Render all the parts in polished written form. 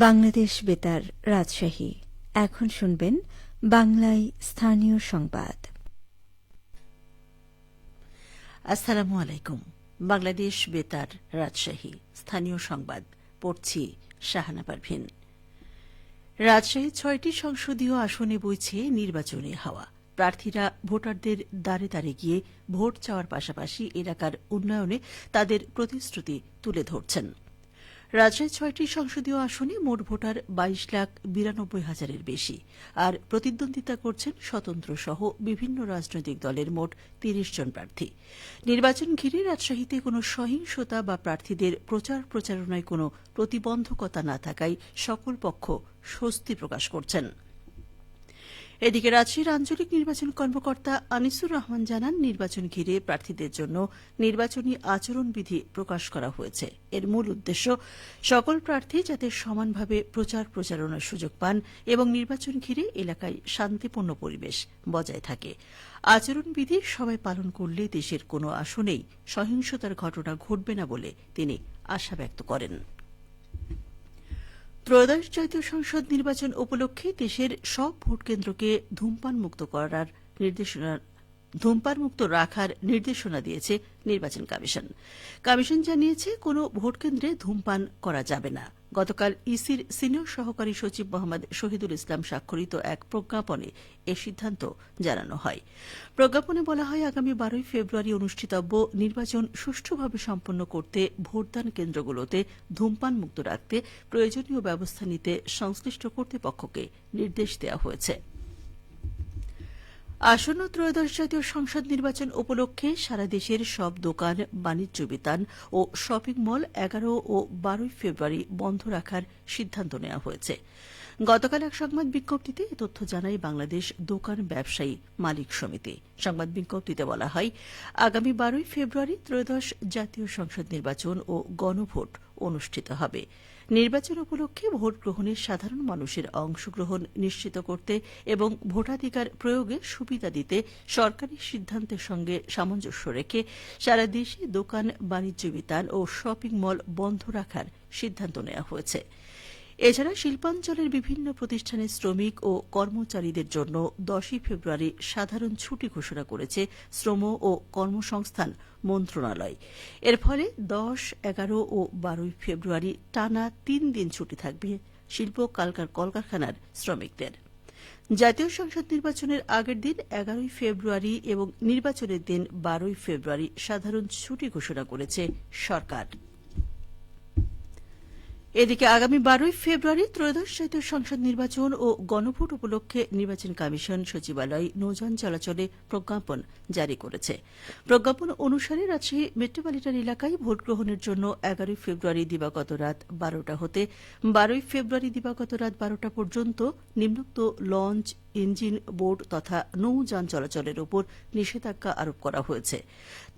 বাংলাদেশ বেতার রাজশাহী। এখন শুনবেন বাংলায় স্থানীয় সংবাদ। আসসালামু আলাইকুম। বাংলাদেশ বেতার রাজশাহী স্থানীয় সংবাদ পড়ছি শাহানা পারভিন। রাজশাহী ৬টি সংসদীয় আসনে বইছে নির্বাচনী হাওয়া। প্রার্থীরা ভোটারদের দ্বারে দ্বারে গিয়ে ভোট চাওয়ার পাশাপাশি এলাকার উন্নয়নে তাদের প্রতিশ্রুতি তুলে ধরছেন। রাজশাহীর ৬টি সংসদীয় আসনে মোট ভোটার ২২,৯২,০০০-এর বেশি, আর প্রতিদ্বন্দ্বিতা করছেন স্বতন্ত্র সহ বিভিন্ন রাজনৈতিক দলের মোট ৩০ জন প্রার্থী। নির্বাচন ঘিরে রাজশাহীতে কোনো সহিংসতা বা প্রার্থীদের প্রচার প্রচারণায় কোনো প্রতিবন্ধকতা না থাকায় সকল পক্ষ স্বস্তি প্রকাশ করছেন। এদিকে রাজশাহীর আঞ্চলিক নির্বাচন কর্মকর্তা আনিসুর রহমান জানান, নির্বাচন ঘিরে প্রার্থীদের জন্য নির্বাচনী আচরণবিধি প্রকাশ করা হয়েছে। এর মূল উদ্দেশ্য সকল প্রার্থী যাতে সমানভাবে প্রচার প্রচারণার সুযোগ পান এবং নির্বাচন ঘিরে এলাকায় শান্তিপূর্ণ পরিবেশ বজায় থাকে। আচরণবিধি সবাই পালন করলে দেশের কোনো আসনেই সহিংসতার ঘটনা ঘটবে না বলে তিনি আশা ব্যক্ত করেন। ত্রয়োদশ জাতীয় সংসদ নির্বাচন উপলক্ষে দেশের সব ভোটকেন্দ্রকে ধূমপানমুক্ত রাখার নির্দেশনা দিয়েছে নির্বাচন কমিশন। কমিশন জানিয়েছে, কোনো ভোটকেন্দ্রে ধূমপান করা যাবে না। গতকাল ইসির সিনিয়র সহকারী সচিব মোহাম্মদ শহীদুল ইসলাম স্বাক্ষরিত এক প্রজ্ঞাপনে এ সিদ্ধান্ত জানানো হয়। প্রজ্ঞাপনে বলা হয়, আগামী ১২ ফেব্রুয়ারি অনুষ্ঠিতব্য নির্বাচন সুষ্ঠুভাবে সম্পন্ন করতে ভোটদান কেন্দ্রগুলোতে ধূমপানমুক্ত রাখতে প্রয়োজনীয় ব্যবস্থা নিতে সংশ্লিষ্ট কর্তৃপক্ষকে নির্দেশ দেওয়া হয়েছে। আসন্ন ত্রয়োদশ জাতীয় সংসদ নির্বাচন উপলক্ষে সারা দেশের সব দোকান, বাণিজ্য বিতান ও শপিং মল ১১ ও ১২ ফেব্রুয়ারি বন্ধ রাখার সিদ্ধান্ত নেওয়া হয়েছে। গতকাল এক সংবাদ বিজ্ঞপ্তিতে এ তথ্য জানায় বাংলাদেশ দোকান ব্যবসায়ী মালিক সমিতি। সংবাদ বিজ্ঞপ্তিতে বলা হয়, আগামী ১২ ফেব্রুয়ারি ত্রয়োদশ জাতীয় সংসদ নির্বাচন ও গণভোট অনুষ্ঠিত হবে। নির্বাচন উপলক্ষে ভোট গ্রহণে সাধারণ মানুষের অংশগ্রহণ নিশ্চিত করতে এবং ভোটাধিকার প্রয়োগে সুবিধা দিতে সরকারি সিদ্ধান্তের সঙ্গে সামঞ্জস্য রেখে সারা দেশে দোকান, বাণিজ্য বিতান ও শপিং মল বন্ধ রাখার সিদ্ধান্ত নেওয়া হয়েছে। এছাড়া শিল্পাঞ্চলের বিভিন্ন প্রতিষ্ঠানের শ্রমিক ও কর্মচারীদের জন্য ১০ ফেব্রুয়ারি সাধারণ ছুটি ঘোষণা করেছে শ্রম ও কর্মসংস্থান মন্ত্রণালয়। এর ফলে ১০, ১১ ও ১২ ফেব্রুয়ারি টানা ৩ দিন ছুটি থাকবে শিল্প কলকারখানার শ্রমিকদের। জাতীয় সংসদ নির্বাচনের আগের দিন ১১ ফেব্রুয়ারি এবং নির্বাচনের দিন ১২ ফেব্রুয়ারি সাধারণ ছুটি ঘোষণা করেছে সরকার। এদিকে আগামী ১২ ফেব্রুয়ারি ত্রয়োদশ জাতীয় সংসদ নির্বাচন ও গণভোট উপলক্ষে নির্বাচন কমিশন সচিবালয় নৌযান চলাচলে প্রজ্ঞাপন জারি করেছে। প্রজ্ঞাপন অনুসারে রাজশাহী মেট্রোপলিটন এলাকায় ভোট গ্রহণের জন্য ১১ ফেব্রুয়ারি দিবাগত রাত ১২টা হতে ১২ ফেব্রুয়ারি দিবাগত রাত ১২টা পর্যন্ত নিম্নোক্ত লঞ্চ, ইঞ্জিন, বোট তথা নৌযান চলাচলের উপর নিষেধাজ্ঞা আরোপ করা হয়েছে।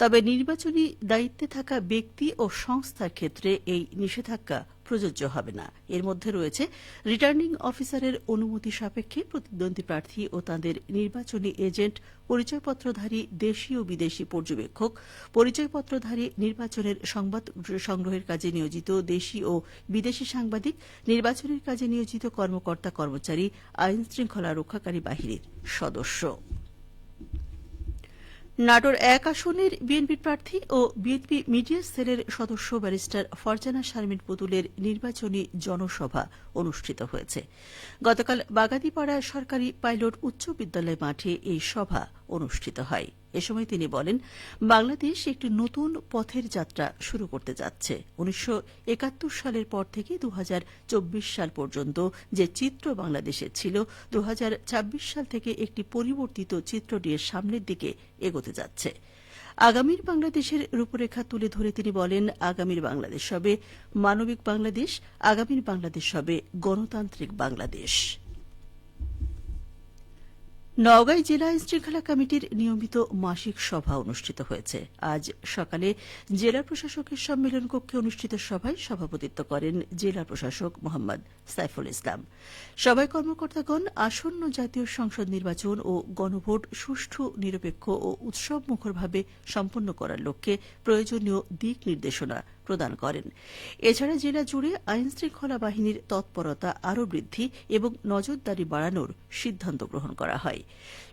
তবে নির্বাচনী দায়িত্বে থাকা ব্যক্তি ও সংস্থার ক্ষেত্রে এই নিষেধাজ্ঞা প্রযোজ্য হবে না। এর মধ্যে রয়েছে রিটার্নিং অফিসারের অনুমতি সাপেক্ষে প্রতিদ্বন্দ্বী প্রার্থী ও তাঁদের নির্বাচনী এজেন্ট, পরিচয়পত্রধারী দেশি ও বিদেশি পর্যবেক্ষক, পরিচয়পত্রধারী নির্বাচনের সংবাদ সংগ্রহের কাজে নিয়োজিত দেশি ও বিদেশি সাংবাদিক, নির্বাচনের কাজে নিয়োজিত কর্মকর্তা কর্মচারী, আইন শৃঙ্খলা রক্ষাকারী বাহিনীর সদস্য। নাটোর ১ আসনের বিএনপির প্রার্থী ও বিএনপি মিডিয়া সেলের সদস্য ব্যারিস্টার ফারজানা শারমিন পুতুলের নির্বাচনী জনসভা অনুষ্ঠিত হয়েছে। গতকাল বাগাতিপাড়া সরকারি পাইলট উচ্চ বিদ্যালয় মাঠে এই সভা অনুষ্ঠিত হয়। এ সময় তিনি বলেন, বাংলাদেশ একটি নতুন পথের যাত্রা শুরু করতে যাচ্ছে। ১৯৭১ সালের পর থেকে ২০২৪ সাল পর্যন্ত যে চিত্র বাংলাদেশের ছিল, ২০২৬ সাল থেকে একটি পরিবর্তিত চিত্র নিয়ে সামনের দিকে এগোতে যাচ্ছে। আগামীর বাংলাদেশের রূপরেখা তুলে ধরে তিনি বলেন, আগামীর বাংলাদেশ হবে মানবিক বাংলাদেশ, আগামীর বাংলাদেশ হবে গণতান্ত্রিক বাংলাদেশ। নওগাঁয় জেলা আইনশৃঙ্খলা কমিটির নিয়মিত মাসিক সভা অনুষ্ঠিত হয়েছে। আজ সকালে জেলা প্রশাসকের সম্মেলন কক্ষে অনুষ্ঠিত সভায় সভাপতিত্ব করেন জেলা প্রশাসক মোহাম্মদ সাইফুল ইসলাম। সভায় কর্মকর্তাগণ আসন্ন জাতীয় সংসদ নির্বাচন ও গণভোট সুষ্ঠু, নিরপেক্ষ ও উৎসবমুখরভাবে সম্পন্ন করার লক্ষ্যে প্রয়োজনীয় দিক নির্দেশনা প্রদান করেন। এছাড়া জেলা জুড়ে আইনশৃঙ্খলা বাহিনীর তৎপরতা আরও বৃদ্ধি এবং নজরদারি বাড়ানোর সিদ্ধান্ত গ্রহণ করা হয়।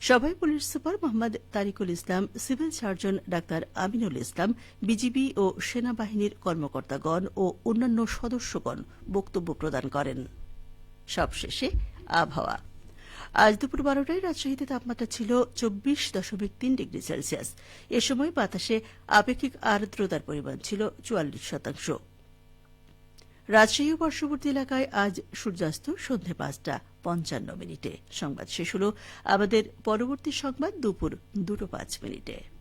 সভায় পুলিশ সুপার মোহাম্মদ তারিকুল ইসলাম, civil surgeon doctor Aminul Islam, BGB ও সেনাবাহিনীর কর্মকর্তাগণ ও অন্যান্য সদস্যগণ বক্তব্য প্রদান করেন। সবশেষে আবহাওয়া। আজ দুপুর 12টায় রাজশাহীতে তাপমাত্রা ছিল 24.3 ডিগ্রি সেলসিয়াস। এ সময় বাতাসে আপেক্ষিক আর্দ্রতার পরিমাণ ছিল 44%। রাজশাহী ও পার্শ্ববর্তী এলাকায় আজ সূর্যাস্ত সন্ধ্যে 5:55। সংবাদ শেষ হল। আমাদের পরবর্তী সংবাদ দুপুর 2:05।